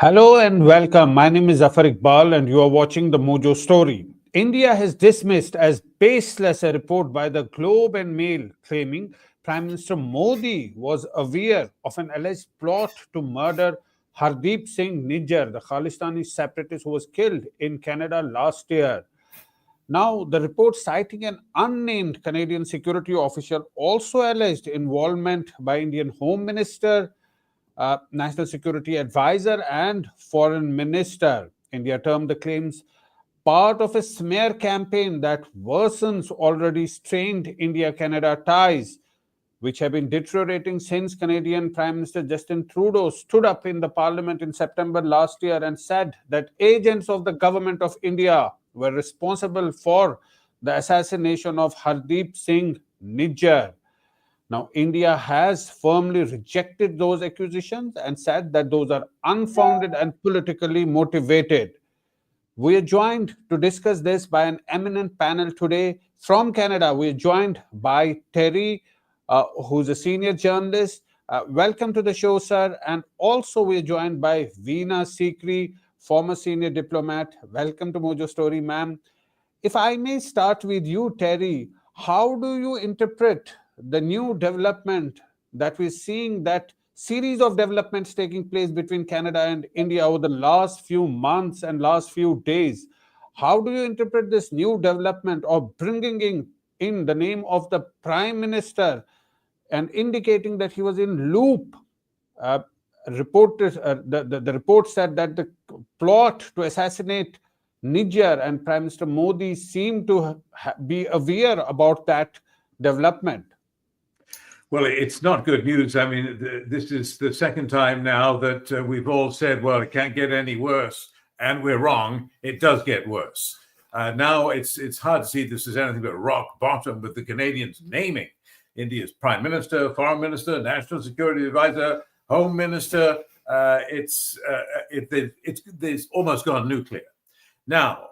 Hello and welcome. My name is Zaffar Iqbal, and you are watching the Mojo Story. India has dismissed as baseless a report by the Globe and Mail claiming Prime Minister Modi was aware of an alleged plot to murder Hardeep Singh Nijjar, the Khalistani separatist who was killed in Canada last year. Now, the report citing an unnamed Canadian security official also alleged involvement by Indian Home Minister, National Security Advisor, and Foreign Minister. India termed the claims part of a smear campaign that worsens already strained India Canada ties, which have been deteriorating since Canadian Prime Minister Justin Trudeau stood up in the parliament in September last year and said that agents of the government of India were responsible for the assassination of Hardeep Singh Nijjar. Now, India has firmly rejected those accusations and said that those are unfounded and politically motivated. We are joined to discuss this by an eminent panel today from Canada. We are joined by Terry, who's a senior journalist. Welcome to the show, sir. And also, we are joined by Veena Sikri, former senior diplomat. Welcome to Mojo Story, ma'am. If I may start with you, Terry, how do you interpret the new development that we're seeing, that series of developments taking place between Canada and India over the last few months and last few days? How do you interpret this new development of bringing in the name of the Prime Minister and indicating that he was in loop? Uh, the report said that the plot to assassinate Niger and Prime Minister Modi seem to be aware about that development. Well, it's not good news. I mean, this is the second time now that we've all said, well, it can't get any worse. And we're wrong. It does get worse. Now it's hard to see this as anything but rock bottom with the Canadians naming India's Prime Minister, Foreign Minister, National Security Advisor, Home Minister. It's almost gone nuclear. Now,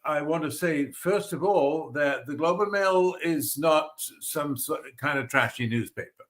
I want to say, first of all, that the Globe and Mail is not some kind of trashy newspaper.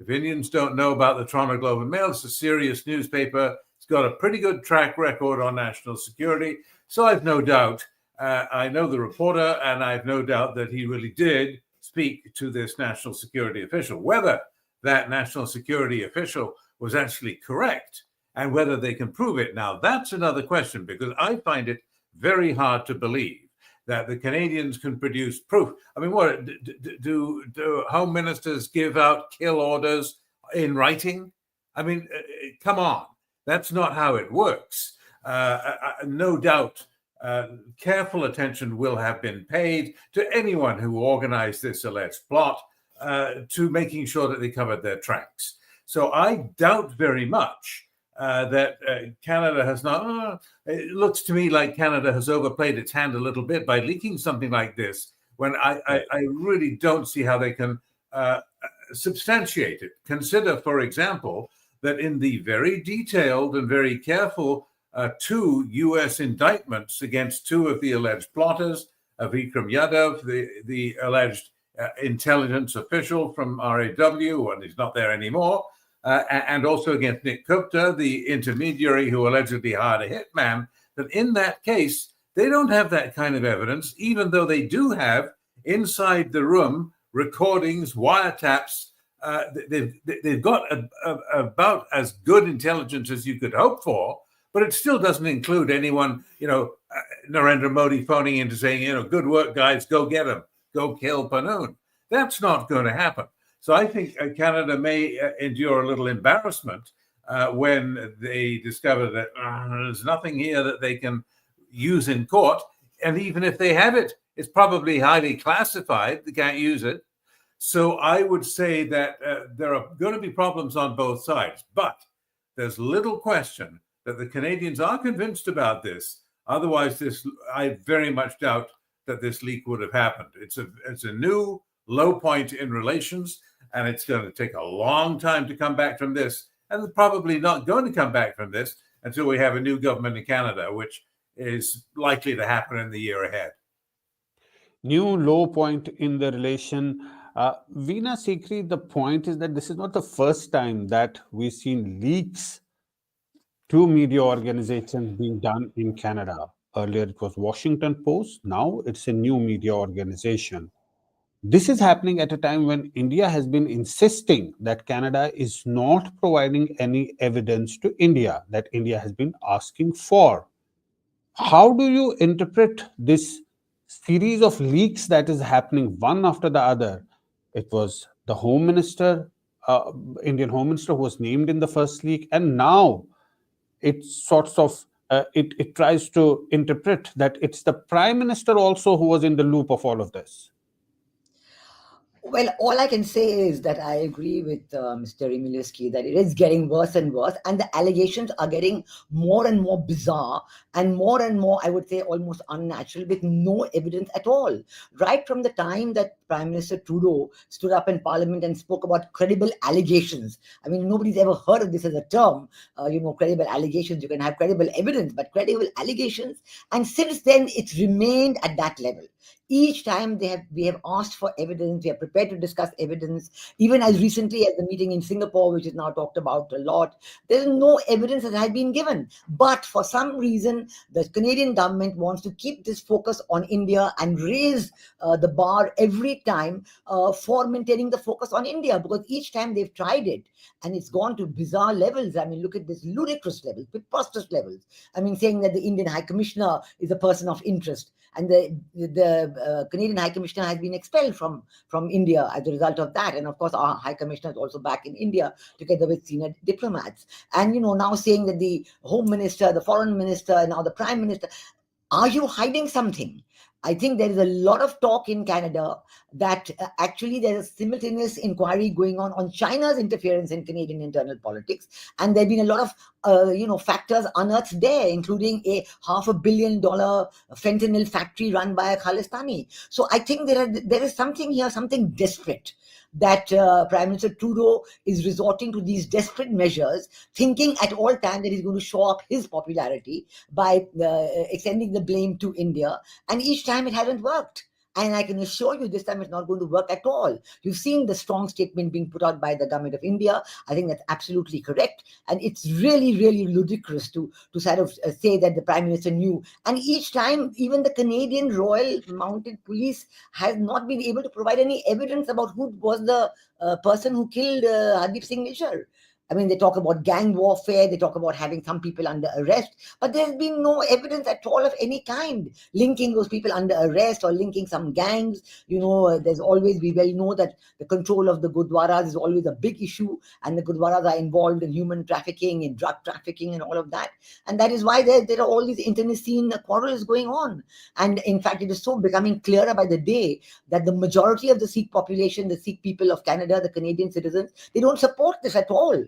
If Indians don't know about the Toronto Globe and Mail, it's a serious newspaper. It's got a pretty good track record on national security. So I've no doubt, I know the reporter, and I've no doubt that he really did speak to this national security official. Whether that national security official was actually correct and whether they can prove it now, that's another question, because I find it very hard to believe that the Canadians can produce proof. I mean, what do home ministers give out kill orders in writing? I mean, come on, that's not how it works. No doubt, careful attention will have been paid to anyone who organized this alleged plot, to making sure that they covered their tracks. So I doubt very much that Canada has not. It looks to me like Canada has overplayed its hand a little bit by leaking something like this, when I really don't see how they can substantiate it. Consider, for example, that in the very detailed and very careful 2 U.S. indictments against 2 of the alleged plotters, Vikram Yadav, the alleged intelligence official from RAW, and he's not there anymore, and also against Nick Gupta, the intermediary who allegedly hired a hitman, that in that case, they don't have that kind of evidence, even though they do have inside the room recordings, wiretaps. They've got about as good intelligence as you could hope for, but it still doesn't include anyone, Narendra Modi phoning in to saying, good work, guys, go get him, go kill Panoon. That's not going to happen. So I think Canada may endure a little embarrassment when they discover that there's nothing here that they can use in court. And even if they have it, it's probably highly classified. They can't use it. So I would say that there are going to be problems on both sides. But there's little question that the Canadians are convinced about this. Otherwise, I very much doubt that this leak would have happened. It's a new low point in relations, and it's going to take a long time to come back from this. And they're probably not going to come back from this until we have a new government in Canada, which is likely to happen in the year ahead. New low point in the relation. Veena Sikri, the point is that this is not the first time that we've seen leaks two media organizations being done in Canada. Earlier it was Washington Post, now it's a new media organization. This is happening at a time when India has been insisting that Canada is not providing any evidence to India, that India has been asking for. How do you interpret this series of leaks that is happening one after the other? It was the Home Minister, Indian Home Minister, who was named in the first leak, and now it sorts of it tries to interpret that it's the Prime Minister also who was in the loop of all of this. Well, all I can say is that I agree with Mr. Milewski that it is getting worse and worse, and the allegations are getting more and more bizarre and more, I would say, almost unnatural, with no evidence at all. Right from the time that Prime Minister Trudeau stood up in Parliament and spoke about credible allegations. I mean, nobody's ever heard of this as a term, credible allegations. You can have credible evidence, but credible allegations. And since then, it's remained at that level. Each time we have asked for evidence, we are prepared to discuss evidence. Even as recently as the meeting in Singapore, which is now talked about a lot, there is no evidence that has been given. But for some reason, the Canadian government wants to keep this focus on India and raise the bar every time for maintaining the focus on India, because each time they've tried it and it's gone to bizarre levels. I mean, look at this ludicrous levels, preposterous levels. I mean, saying that the Indian High Commissioner is a person of interest, and the Canadian High Commissioner has been expelled from India as a result of that. And of course, our High Commissioner is also back in India together with senior diplomats. And now saying that the Home Minister, the Foreign Minister, and now the Prime Minister, are you hiding something? I think there is a lot of talk in Canada that actually there's a simultaneous inquiry going on China's interference in Canadian internal politics, and there have been a lot of factors unearthed there, including a $500 million fentanyl factory run by a Khalistani. So I think there is something here, something desperate, that Prime Minister Trudeau is resorting to these desperate measures, thinking at all times that he's going to show up his popularity by extending the blame to India. And each time it hasn't worked. And I can assure you this time it's not going to work at all. You've seen the strong statement being put out by the government of India. I think that's absolutely correct. And it's really, really ludicrous to sort of say that the Prime Minister knew. And each time, even the Canadian Royal Mounted Police has not been able to provide any evidence about who was the person who killed Hardeep Singh Nijjar. I mean, they talk about gang warfare, they talk about having some people under arrest, but there's been no evidence at all of any kind linking those people under arrest or linking some gangs. There's always, we well know that the control of the Gurdwaras is always a big issue, and the Gurdwaras are involved in human trafficking, in drug trafficking, and all of that. And that is why there are all these internecine quarrels going on. And in fact, it is so becoming clearer by the day that the majority of the Sikh population, the Sikh people of Canada, the Canadian citizens, they don't support this at all.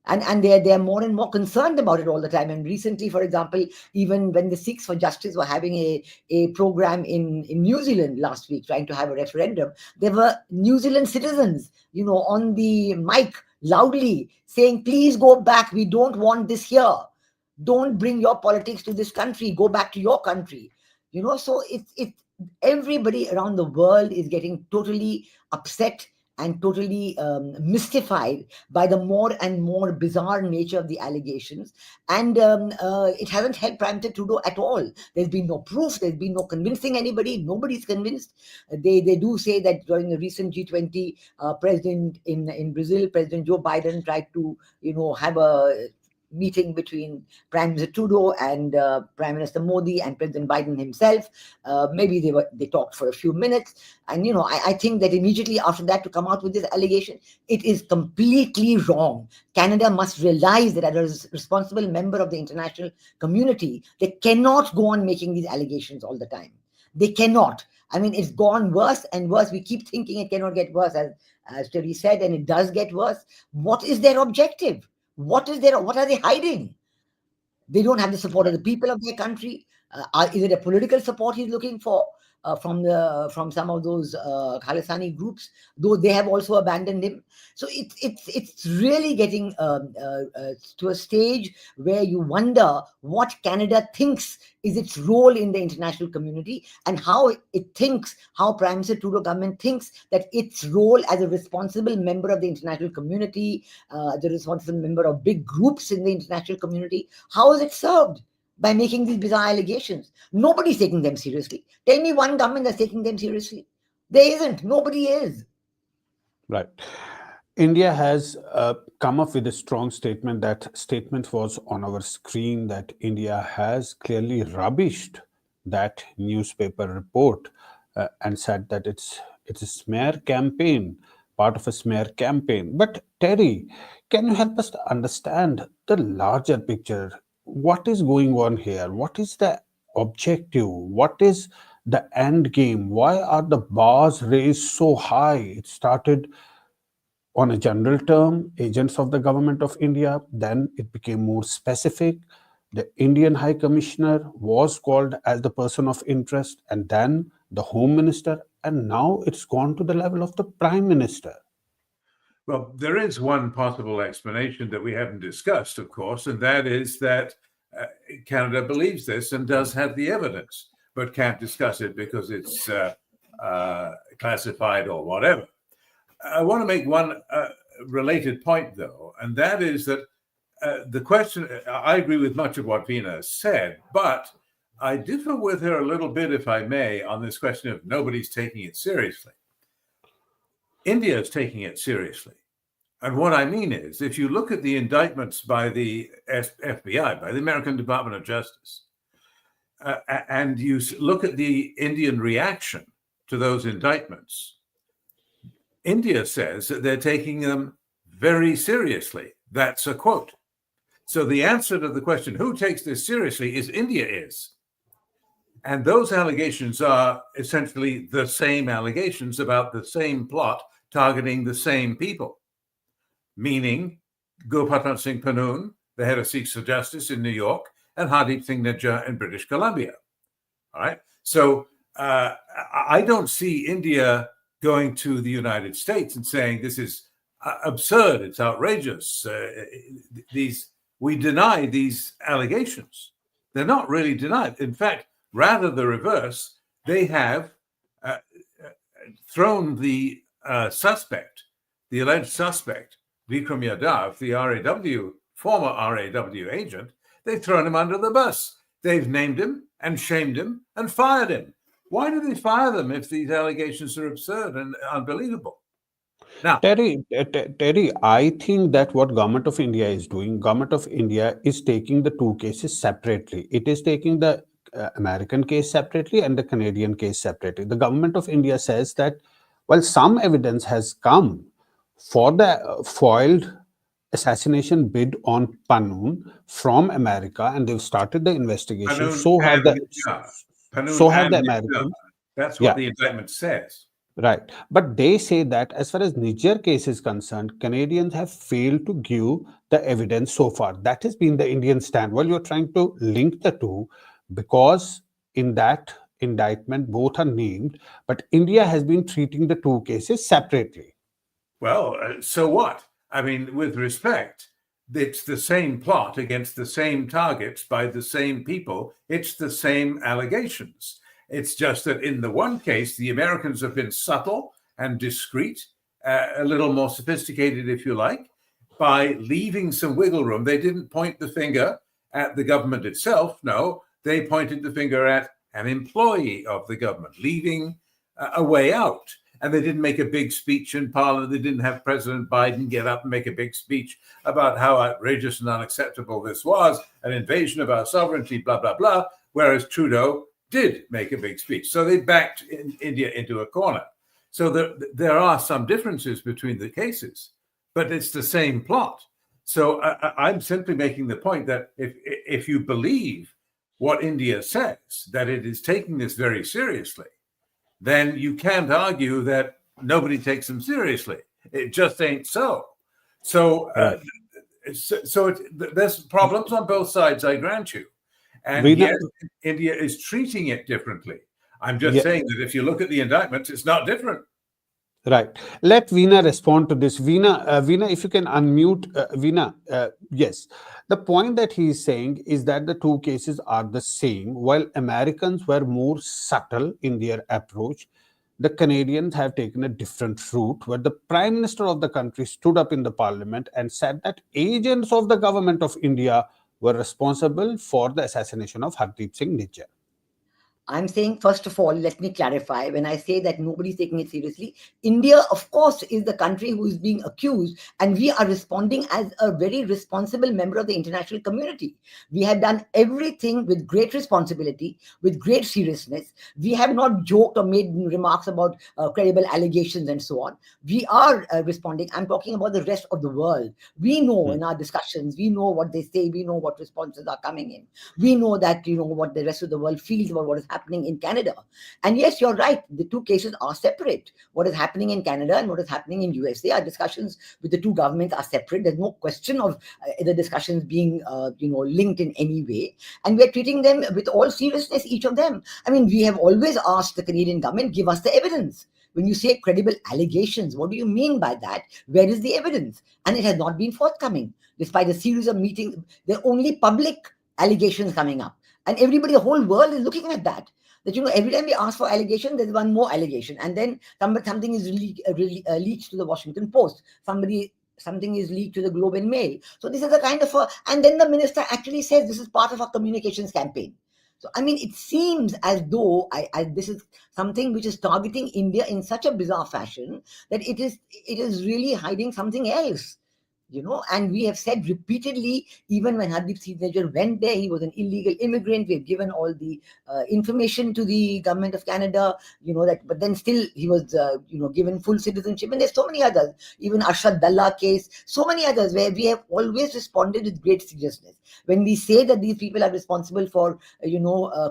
And they're more and more concerned about it all the time. And recently, for example, even when the Sikhs for Justice were having a program in New Zealand last week, trying to have a referendum, there were New Zealand citizens, on the mic loudly saying, please go back. We don't want this here. Don't bring your politics to this country. Go back to your country. So it's everybody around the world is getting totally upset and totally mystified by the more and more bizarre nature of the allegations. And it hasn't helped Prime Minister Trudeau at all. There's been no proof. There's been no convincing anybody. Nobody's convinced. They do say that during the recent G20 president in Brazil, President Joe Biden tried to, have a meeting between Prime Minister Trudeau and Prime Minister Modi and President Biden himself. Maybe they talked for a few minutes. And, I think that immediately after that to come out with this allegation, it is completely wrong. Canada must realize that as a responsible member of the international community, they cannot go on making these allegations all the time. They cannot. I mean, it's gone worse and worse. We keep thinking it cannot get worse, as Terry said, and it does get worse. What is their objective? What are they hiding? They don't have the support of the people of their country. Is it a political support he's looking for? from some of those Khalistani groups, though they have also abandoned him. So it's really getting to a stage where you wonder what Canada thinks is its role in the international community, and how Prime Minister Trudeau government thinks that its role as a responsible member of the international community, the responsible member of big groups in the international community, how is it served by making these bizarre allegations? Nobody's taking them seriously. Tell me one government that's taking them seriously. There isn't. Nobody is. Right. India has come up with a strong statement. That statement was on our screen, that India has clearly rubbished that newspaper report and said that it's a smear campaign, part of a smear campaign. But Terry, can you help us to understand the larger picture? What is going on here? What is the objective? What is the end game? Why are the bars raised so high? It started on a general term, agents of the government of India. Then it became more specific. The Indian High Commissioner was called as the person of interest, and then the Home Minister, and now it's gone to the level of the Prime Minister. Well, there is one possible explanation that we haven't discussed, of course, and that is that Canada believes this and does have the evidence, but can't discuss it because it's classified or whatever. I want to make one related point, though, and that is that the question, I agree with much of what Veena has said, but I differ with her a little bit, if I may, on this question of nobody's taking it seriously. India is taking it seriously. And what I mean is, if you look at the indictments by the FBI, by the American Department of Justice, and you look at the Indian reaction to those indictments, India says that they're taking them very seriously. That's a quote. So the answer to the question, who takes this seriously, is India is. And those allegations are essentially the same allegations about the same plot targeting the same people, meaning Gurpratap Singh Pannoon, the head of Sikhs for Justice in New York, and Hardeep Singh Nijjar in British Columbia. All right. So I don't see India going to the United States and saying this is absurd, it's outrageous. We deny these allegations. They're not really denied. In fact, rather the reverse. They have thrown the suspect, the alleged suspect, Vikram Yadav, the RAW, former RAW agent, they've thrown him under the bus. They've named him and shamed him and fired him. Why do they fire them if these allegations are absurd and unbelievable? Now, Terry, I think that what Government of India is doing, Government of India is taking the two cases separately. It is taking the American case separately and the Canadian case separately. The Government of India says that, well, some evidence has come for the foiled assassination bid on Pannoon from America, and they've started the investigation. Pannoon So have the Nijjar. Americans. That's what the indictment says. Right. But they say that as far as Nijjar case is concerned, Canadians have failed to give the evidence so far. That has been the Indian stand. Well, you're trying to link the two because in that indictment, both are named, but India has been treating the two cases separately. Well, so what? I mean, with respect, it's the same plot against the same targets by the same people. It's the same allegations. It's just that in the one case, the Americans have been subtle and discreet, a little more sophisticated, if you like, by leaving some wiggle room. They didn't point the finger at the government itself. No, they pointed the finger at an employee of the government, leaving a way out. And they didn't make a big speech in Parliament. They didn't have President Biden get up and make a big speech about how outrageous and unacceptable this was, an invasion of our sovereignty, blah, blah, blah, whereas Trudeau did make a big speech. So they backed India into a corner. So there are some differences between the cases, but it's the same plot. So I'm simply making the point that if you believe what India says, that it is taking this very seriously, then you can't argue that nobody takes them seriously. It just ain't so. So, there's problems on both sides, I grant you. And Veena, yes, India is treating it differently. I'm just saying that if you look at the indictments, it's not different. Right. Let Veena respond to this. Veena, if you can unmute, Veena. Yes. The point that he is saying is that the two cases are the same. While Americans were more subtle in their approach, the Canadians have taken a different route, where the Prime Minister of the country stood up in the Parliament and said that agents of the government of India were responsible for the assassination of Hardeep Singh Nijjar. I'm saying, first of all, let me clarify. When I say that nobody's taking it seriously, India, of course, is the country who is being accused, and we are responding as a very responsible member of the international community. We have done everything with great responsibility, with great seriousness. We have not joked or made remarks about credible allegations and so on. We are responding. I'm talking about the rest of the world. We know in our discussions, we know what they say, we know what responses are coming in. We know that, what the rest of the world feels about what is happening in Canada. And yes, you're right. The two cases are separate. What is happening in Canada and what is happening in USA, our discussions with the two governments are separate. There's no question of the discussions being, linked in any way. And we're treating them with all seriousness, each of them. I mean, we have always asked the Canadian government, give us the evidence. When you say credible allegations, what do you mean by that? Where is the evidence? And it has not been forthcoming. Despite a series of meetings, there are only public allegations coming up. And everybody, the whole world is looking at that. That, every time we ask for allegation, there's one more allegation. And then something is leaked to the Washington Post. Something is leaked to the Globe and Mail. So this is a kind of and then the minister actually says this is part of our communications campaign. So, I mean, it seems as though this is something which is targeting India in such a bizarre fashion that it is really hiding something else. And we have said repeatedly, even when Hardeep Singh Nijjar went there, he was an illegal immigrant. We have given all the information to the government of Canada, but then still he was, given full citizenship. And there's so many others, even Arshad Dalla case, so many others where we have always responded with great seriousness. When we say that these people are responsible for,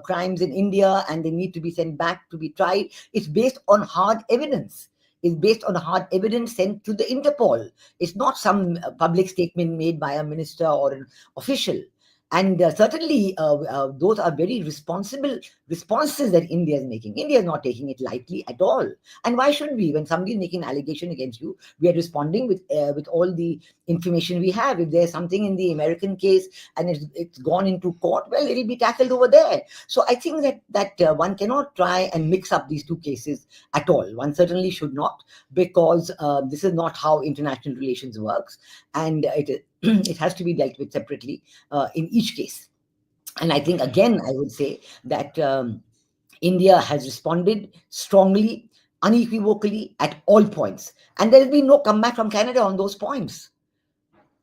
crimes in India and they need to be sent back to be tried, it's based on hard evidence. Is based on hard evidence sent to the Interpol. It's not some public statement made by a minister or an official. And certainly, those are very responsible responses that India is making. India is not taking it lightly at all. And why should we? When somebody is making an allegation against you, we are responding with all the information we have. If there's something in the American case and it's gone into court, well, it'll be tackled over there. So I think that one cannot try and mix up these two cases at all. One certainly should not, because this is not how international relations works. And it has to be dealt with separately in each case. And I think, again, I would say that India has responded strongly, unequivocally at all points. And there has been no comeback from Canada on those points.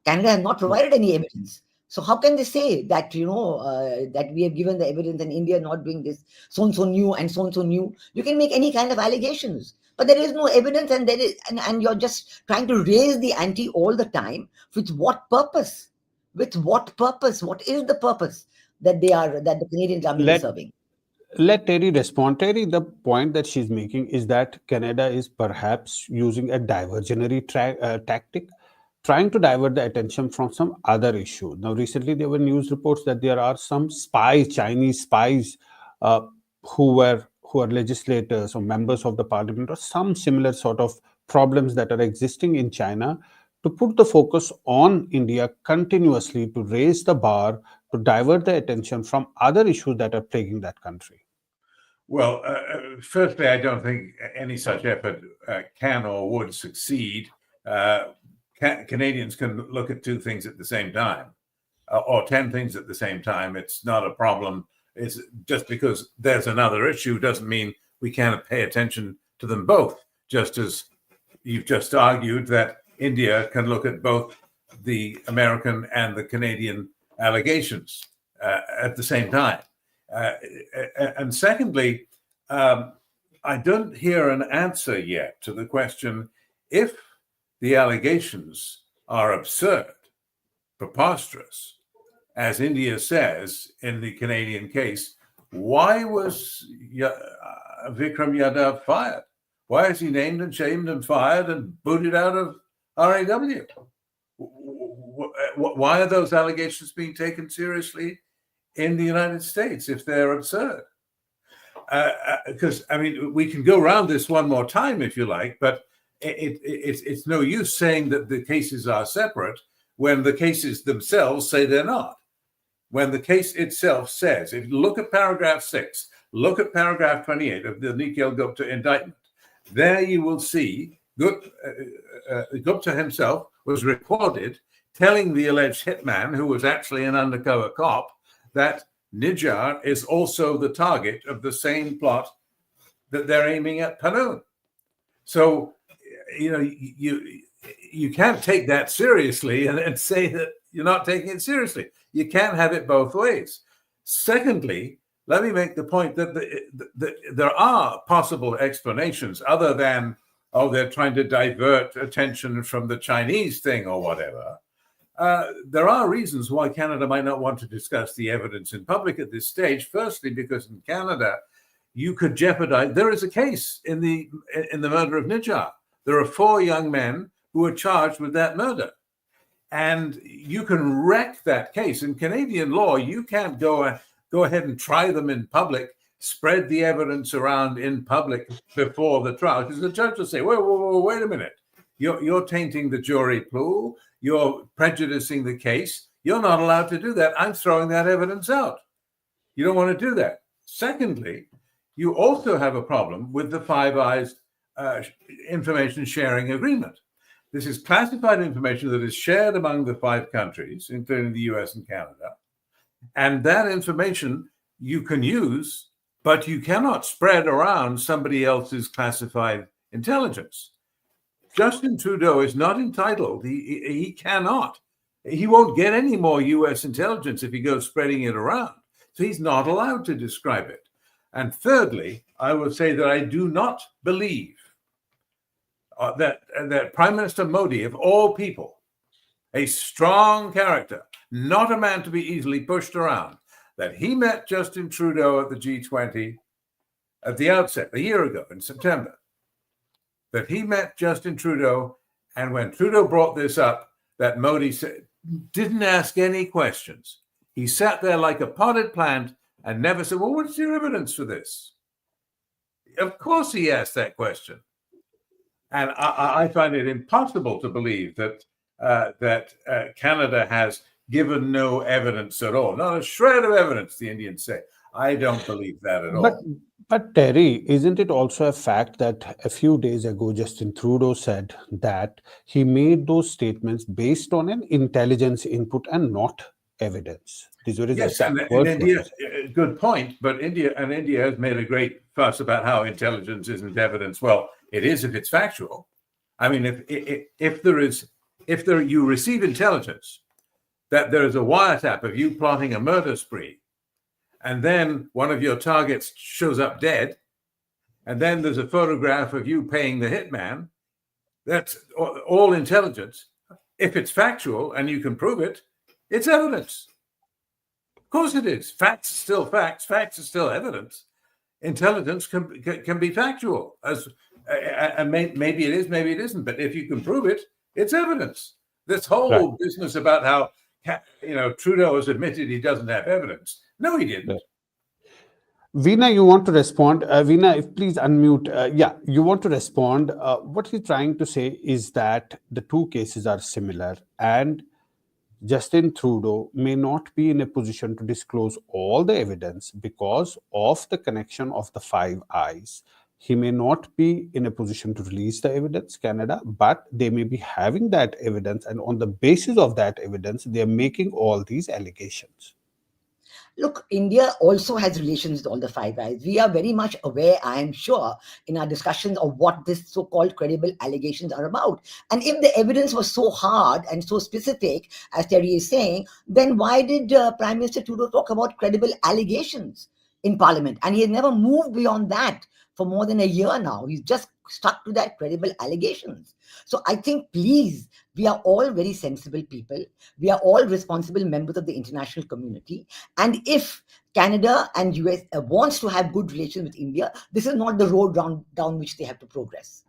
Canada has not provided any evidence. So how can they say that, that we have given the evidence and India not doing this, so-and-so new and so-and-so new? You can make any kind of allegations, but there is no evidence, and and you're just trying to raise the ante all the time. With what purpose? With what purpose? What is the purpose that the Canadian government is serving? Let Terry respond. Terry, the point that she's making is that Canada is perhaps using a diversionary tactic, trying to divert the attention from some other issue. Now, recently there were news reports that there are some spies, Chinese spies, who are legislators or members of the parliament, or some similar sort of problems that are existing in China, to put the focus on India continuously, to raise the bar, to divert the attention from other issues that are plaguing that country. Well, firstly, I don't think any such effort can or would succeed. Canadians can look at two things at the same time, or 10 things at the same time. It's not a problem. It's just because there's another issue doesn't mean we can't pay attention to them both, just as you've just argued that India can look at both the American and the Canadian allegations at the same time. And secondly, I don't hear an answer yet to the question, if the allegations are absurd, preposterous, as India says in the Canadian case, why was Vikram Yadav fired? Why is he named and shamed and fired and booted out of RAW? Why are those allegations being taken seriously in the United States if they're absurd? because I mean, we can go around this one more time if you like, but it's no use saying that the cases are separate when the cases themselves say they're not. When the case itself says, if you look at paragraph 6, look at paragraph 28 of the Nikhil Gupta indictment, there you will see Gupta himself was recorded telling the alleged hitman, who was actually an undercover cop, that Nijjar is also the target of the same plot that they're aiming at Panoon. So, you know, you can't take that seriously and say that you're not taking it seriously. You can't have it both ways. Secondly, let me make the point that there are possible explanations other than, oh, they're trying to divert attention from the Chinese thing or whatever. There are reasons why Canada might not want to discuss the evidence in public at this stage. Firstly, because in Canada, you could jeopardize. There is a case in the murder of Nijjar. There are 4 young men who are charged with that murder. And you can wreck that case. In Canadian law, you can't go ahead and try them in public, spread the evidence around in public before the trial, because the judge will say, wait a minute. You're tainting the jury pool. You're prejudicing the case. You're not allowed to do that. I'm throwing that evidence out. You don't want to do that. Secondly, you also have a problem with the Five Eyes information sharing agreement. This is classified information that is shared among the 5 countries, including the US and Canada. And that information you can use, but you cannot spread around somebody else's classified intelligence. Justin Trudeau is not entitled. He cannot. He won't get any more US intelligence if he goes spreading it around. So he's not allowed to describe it. And thirdly, I will say that I do not believe that Prime Minister Modi, of all people, a strong character, not a man to be easily pushed around, that he met Justin Trudeau at the G20 at the outset, a year ago in September, that he met Justin Trudeau, and when Trudeau brought this up, that Modi didn't ask any questions. He sat there like a potted plant and never said, well, what's your evidence for this? Of course he asked that question. And I find it impossible to believe that Canada has given no evidence at all. Not a shred of evidence, the Indians say. I don't believe that at all. But Terry, isn't it also a fact that a few days ago, Justin Trudeau said that he made those statements based on an intelligence input and not evidence? Yes, and India, good point. But India has made a great fuss about how intelligence isn't evidence. Well, it is if it's factual. I mean, if you receive intelligence that there is a wiretap of you plotting a murder spree, and then one of your targets shows up dead, and then there's a photograph of you paying the hitman, that's all intelligence. If it's factual and you can prove it, it's evidence. Of course it is. Facts are still facts. Facts are still evidence. Intelligence can be factual. And maybe it is, maybe it isn't. But if you can prove it, it's evidence. This whole business about how Trudeau has admitted he doesn't have evidence. No, he didn't. Veena, you want to respond? Veena, if please unmute. You want to respond. What he's trying to say is that the 2 cases are similar, and Justin Trudeau may not be in a position to disclose all the evidence because of the connection of the Five Eyes. He may not be in a position to release the evidence, Canada, but they may be having that evidence, and on the basis of that evidence, they're making all these allegations. Look, India also has relations with all the Five Eyes. We are very much aware, I am sure, in our discussions of what this so-called credible allegations are about. And if the evidence was so hard and so specific, as Terry is saying, then why did Prime Minister Trudeau talk about credible allegations in Parliament? And he has never moved beyond that for more than a year now. He's just stuck to that credible allegations. So I think, please, we are all very sensible people. We are all responsible members of the international community. And if Canada and US wants to have good relations with India, this is not the road down which they have to progress.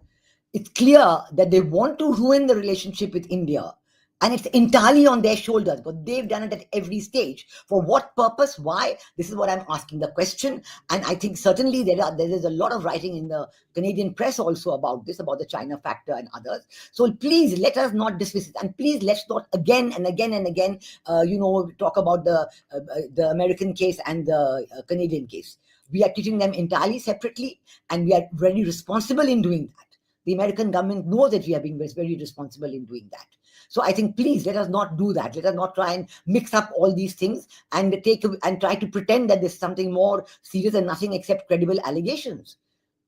It's clear that they want to ruin the relationship with India And it's entirely on their shoulders, but they've done it at every stage. For what purpose? Why? This is what I'm asking the question. And I think certainly there is a lot of writing in the Canadian press also about this, about the China factor and others. So please let us not dismiss it, and please let's not again and again and again, talk about the American case and the Canadian case. We are treating them entirely separately, and we are very responsible in doing that. The American government knows that we are being very responsible in doing that. So I think, please, let us not do that. Let us not try and mix up all these things and try to pretend that there's something more serious and nothing except credible allegations.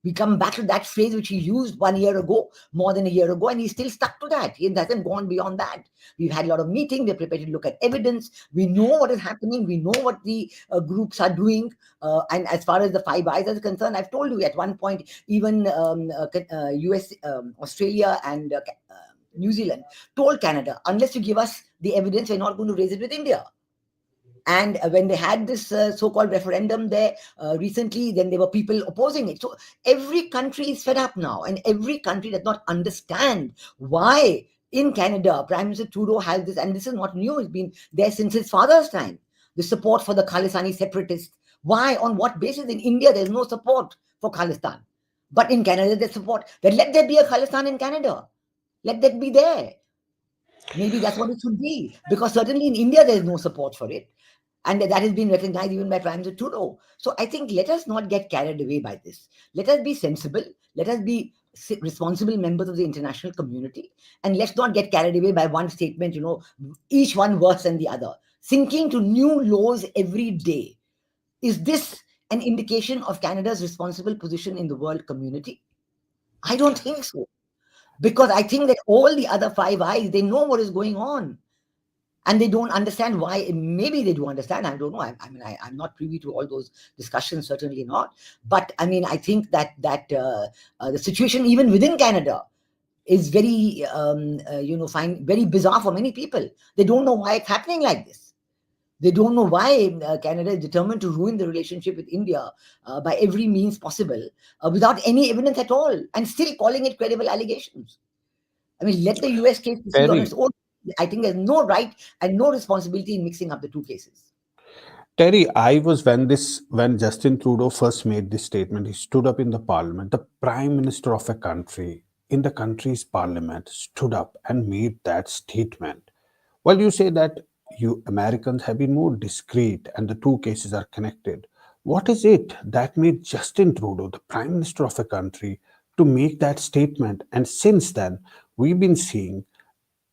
We come back to that phrase which he used 1 year ago, more than a year ago, and he's still stuck to that. He hasn't gone beyond that. We've had a lot of meetings. We're prepared to look at evidence. We know what is happening. We know what the groups are doing. And as far as the Five Eyes is concerned, I've told you at one point, even US, Australia, and New Zealand told Canada, unless you give us the evidence, we're not going to raise it with India. And when they had this so-called referendum there recently, then there were people opposing it. So every country is fed up now, and every country does not understand why in Canada, Prime Minister Trudeau has this, and this is not new, it's been there since his father's time, the support for the Khalistani separatists. Why? On what basis? In India, there's no support for Khalistan. But in Canada, there's support. Then let there be a Khalistan in Canada. Let that be there. Maybe that's what it should be. Because certainly in India, there's no support for it. And that has been recognized even by Prime Minister Trudeau. So I think let us not get carried away by this. Let us be sensible. Let us be responsible members of the international community. And let's not get carried away by one statement, each one worse than the other. Sinking to new lows every day. Is this an indication of Canada's responsible position in the world community? I don't think so. Because I think that all the other Five Eyes, they know what is going on. And they don't understand why. Maybe they do understand. I don't know. I'm not privy to all those discussions, certainly not. But I mean, I think that the situation even within Canada is very, very bizarre for many people. They don't know why it's happening like this. They don't know why Canada is determined to ruin the relationship with India by every means possible without any evidence at all, and still calling it credible allegations. I mean, let the US case proceed on its own. I think there's no right and no responsibility in mixing up the two cases. Terry, when Justin Trudeau first made this statement, he stood up in the parliament. The prime minister of a country in the country's parliament stood up and made that statement. Well, you say that you Americans have been more discreet and the two cases are connected. What is it that made Justin Trudeau, the prime minister of a country, to make that statement? And since then, we've been seeing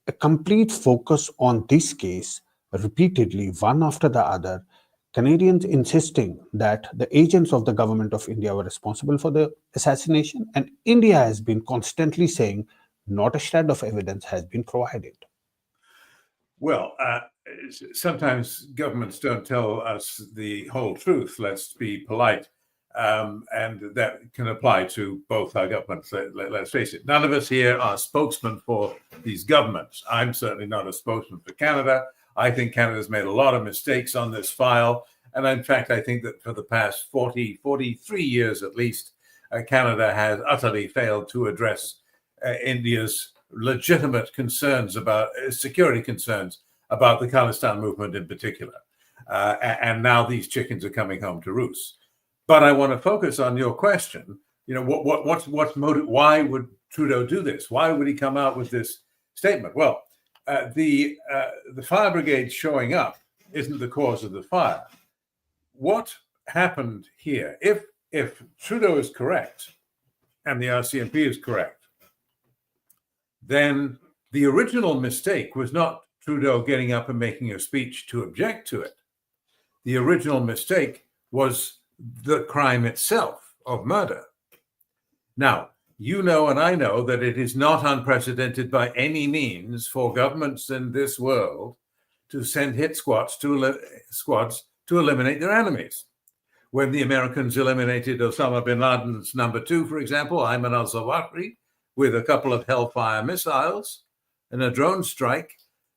a complete focus on this case repeatedly, one after the other. Canadians insisting that the agents of the government of India were responsible for the assassination, and India has been constantly saying not a shred of evidence has been provided. Well, sometimes governments don't tell us the whole truth. Let's be polite. And that can apply to both our governments. Let's face it. None of us here are spokesmen for these governments. I'm certainly not a spokesman for Canada. I think Canada's made a lot of mistakes on this file. And in fact, I think that for the past 43 years at least, Canada has utterly failed to address India's legitimate concerns about security concerns about the Khalistan movement in particular. And now these chickens are coming home to roost. But I want to focus on your question. What's motive? Why would Trudeau do this? Why would he come out with this statement? Well, the fire brigade showing up isn't the cause of the fire. What happened here? If Trudeau is correct and the RCMP is correct, then the original mistake was not Trudeau getting up and making a speech to object to it. The original mistake was the crime itself of murder. Now, you know and I know that it is not unprecedented by any means for governments in this world to send hit squads to eliminate their enemies. When the Americans eliminated Osama bin Laden's number 2, for example, Ayman al-Zawahri, with a couple of Hellfire missiles and a drone strike,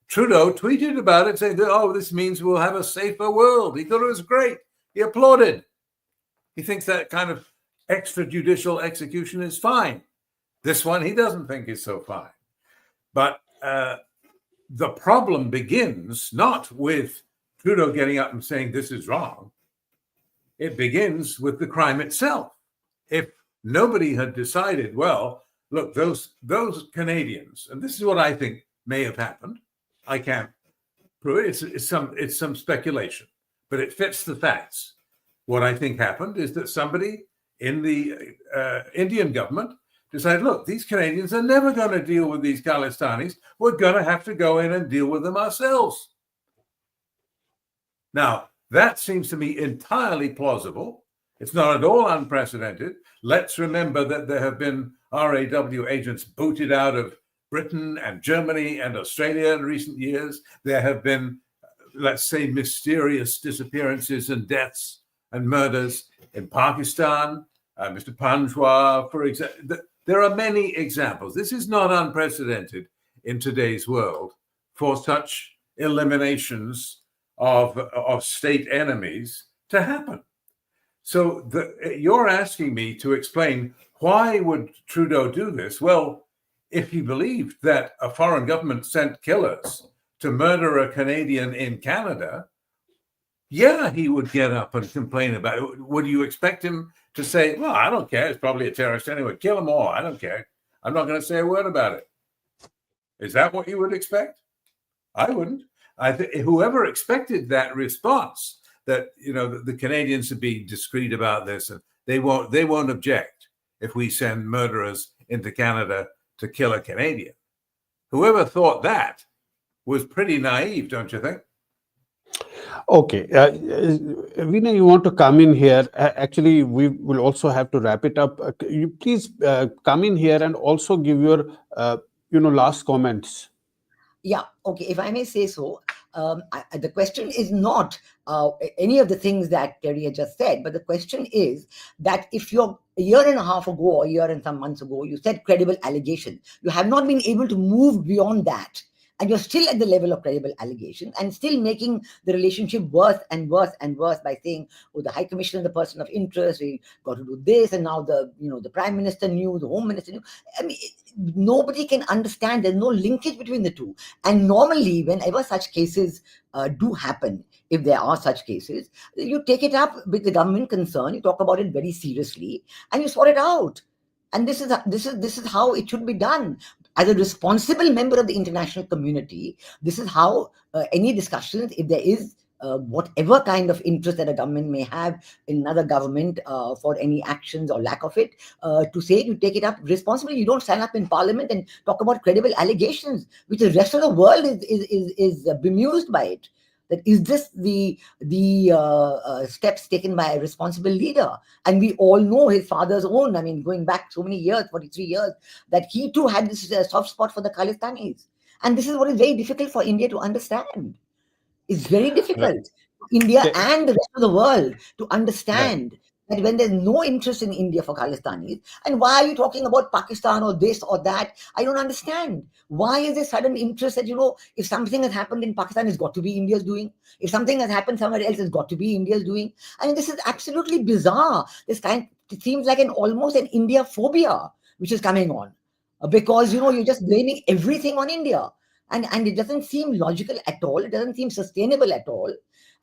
Trudeau tweeted about it saying, oh, this means we'll have a safer world. He thought it was great. He applauded. He thinks that kind of extrajudicial execution is fine. This one he doesn't think is so fine. But the problem begins not with Trudeau getting up and saying this is wrong. It begins with the crime itself. If nobody had decided, well, look, those Canadians, and this is what I think may have happened. I can't prove it. It's some speculation, but it fits the facts. What I think happened is that somebody in the Indian government decided, look, these Canadians are never going to deal with these Khalistanis. We're going to have to go in and deal with them ourselves. Now, that seems to me entirely plausible. It's not at all unprecedented. Let's remember that there have been RAW agents booted out of Britain and Germany and Australia in recent years. There have been, let's say, mysterious disappearances and deaths and murders in Pakistan. Mr. Panjwar, for example. There are many examples. This is not unprecedented in today's world for such eliminations of state enemies to happen. So you're asking me to explain why would Trudeau do this? Well, if he believed that a foreign government sent killers to murder a Canadian in Canada, yeah, he would get up and complain about it. Would you expect him to say, well, I don't care, it's probably a terrorist anyway, kill them all, I don't care, I'm not going to say a word about it? Is that what you would expect? I wouldn't. Whoever expected that response, that the Canadians would be discreet about this and they won't object if we send murderers into Canada to kill a Canadian. Whoever thought that was pretty naive, don't you think? Okay. Veena, you want to come in here? Actually, we will also have to wrap it up. You please come in here and also give your, last comments. Yeah, okay, if I may say so, the question is not any of the things that Terry had just said, but the question is that if you're a year and a half ago or a year and some months ago, you said credible allegation, you have not been able to move beyond that. And you're still at the level of credible allegation and still making the relationship worse and worse and worse by saying, oh, the High Commissioner is the person of interest, we got to do this, and now the Prime Minister knew, the Home Minister knew. I mean, nobody can understand. There's no linkage between the two. And normally, whenever such cases do happen, if there are such cases, you take it up with the government concerned, you talk about it very seriously, and you sort it out. And this is how it should be done. As a responsible member of the international community, this is how any discussions, if there is whatever kind of interest that a government may have in another government for any actions or lack of it, to say you take it up responsibly. You don't stand up in parliament and talk about credible allegations, which the rest of the world is bemused by it. That is this the steps taken by a responsible leader? And we all know his father's own, I mean, going back so many years, 43 years, that he too had this soft spot for the Khalistanis. And this is what is very difficult for India to understand. It's very difficult for India and the rest of the world to understand that when there's no interest in India for Khalistanis, and why are you talking about Pakistan or this or that? I don't understand. Why is there sudden interest that, if something has happened in Pakistan, it's got to be India's doing. If something has happened somewhere else, it's got to be India's doing. I mean, this is absolutely bizarre. It seems like almost an India phobia which is coming on. Because, you're just blaming everything on India. And it doesn't seem logical at all. It doesn't seem sustainable at all.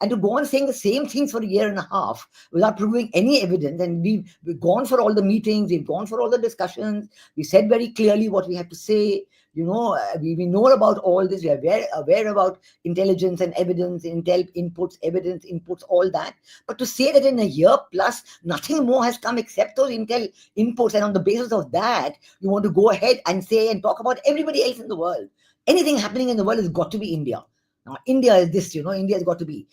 And to go on saying the same things for a year and a half without proving any evidence, and we've gone for all the meetings, we've gone for all the discussions, we said very clearly what we have to say, we know about all this, we are very aware about intelligence and evidence, evidence inputs, all that. But to say that in a year plus, nothing more has come except those intel inputs, and on the basis of that, you want to go ahead and say and talk about everybody else in the world. Anything happening in the world has got to be India. Now, India is this, India has got to be,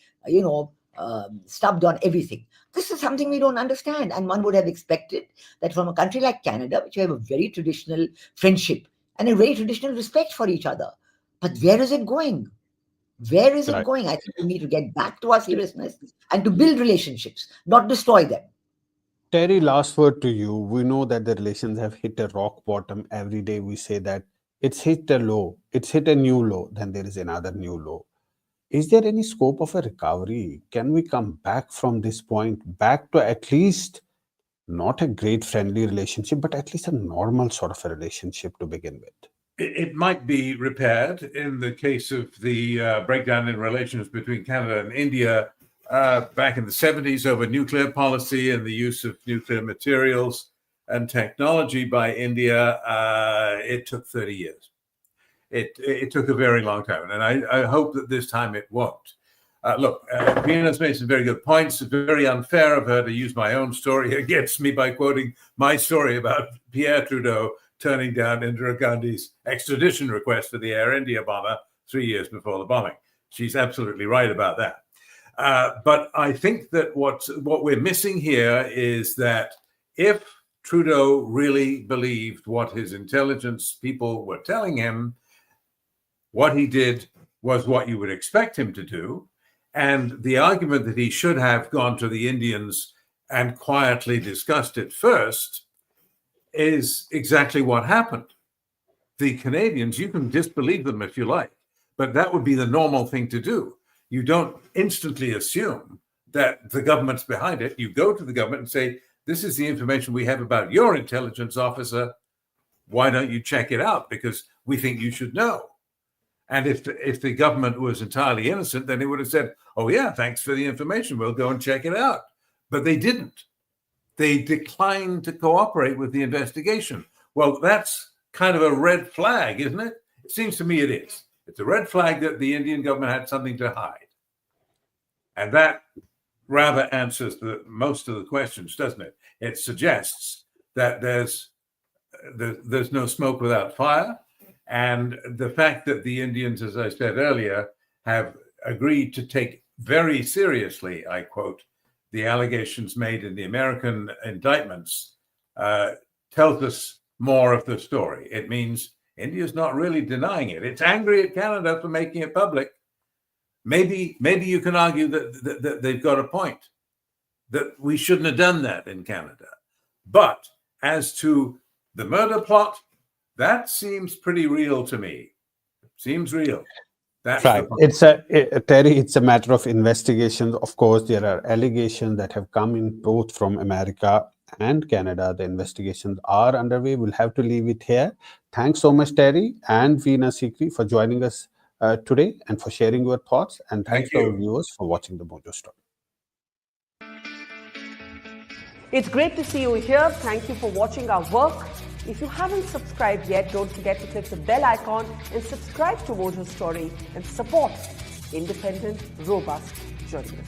stubbed on everything. This is something we don't understand. And one would have expected that from a country like Canada, which have a very traditional friendship and a very traditional respect for each other. But where is it going? Where is it going? I think we need to get back to our seriousness and to build relationships, not destroy them. Terry, last word to you. We know that the relations have hit a rock bottom. Every day we say that it's hit a low, it's hit a new low, then there is another new low. Is there any scope of a recovery? Can we come back from this point, back to at least not a great friendly relationship, but at least a normal sort of a relationship to begin with? it might be repaired in the case of the breakdown in relations between Canada and India back in the 70s over nuclear policy and the use of nuclear materials and technology by India. It took 30 years. It took a very long time, and I hope that this time it won't. Look, Veena's made some very good points. It's very unfair of her to use my own story against me by quoting my story about Pierre Trudeau turning down Indira Gandhi's extradition request for the Air India bomber 3 years before the bombing. She's absolutely right about that. But I think that what we're missing here is that if Trudeau really believed what his intelligence people were telling him, what he did was what you would expect him to do. And the argument that he should have gone to the Indians and quietly discussed it first is exactly what happened. The Canadians, you can disbelieve them if you like, but that would be the normal thing to do. You don't instantly assume that the government's behind it. You go to the government and say, this is the information we have about your intelligence officer. Why don't you check it out? Because we think you should know. And if the government was entirely innocent, then it would have said, oh, yeah, thanks for the information. We'll go and check it out. But they didn't. They declined to cooperate with the investigation. Well, that's kind of a red flag, isn't it? It seems to me it is. It's a red flag that the Indian government had something to hide. And that rather answers most of the questions, doesn't it? It suggests that there's no smoke without fire. And the fact that the Indians, as I said earlier, have agreed to take very seriously, I quote, the allegations made in the American indictments tells us more of the story. It means India's not really denying it. It's angry at Canada for making it public. Maybe you can argue that they've got a point, that we shouldn't have done that in Canada. But as to the murder plot, that seems pretty real to me. Seems real. That's right. Terry, it's a matter of investigation. Of course, there are allegations that have come in both from America and Canada. The investigations are underway. We'll have to leave it here. Thanks so much, Terry and Veena Sikri, for joining us today and for sharing your thoughts. And thanks to our viewers for watching the Mojo Story. It's great to see you here. Thank you for watching our work. If you haven't subscribed yet, don't forget to click the bell icon and subscribe to Mojo Story and support independent, robust journalism.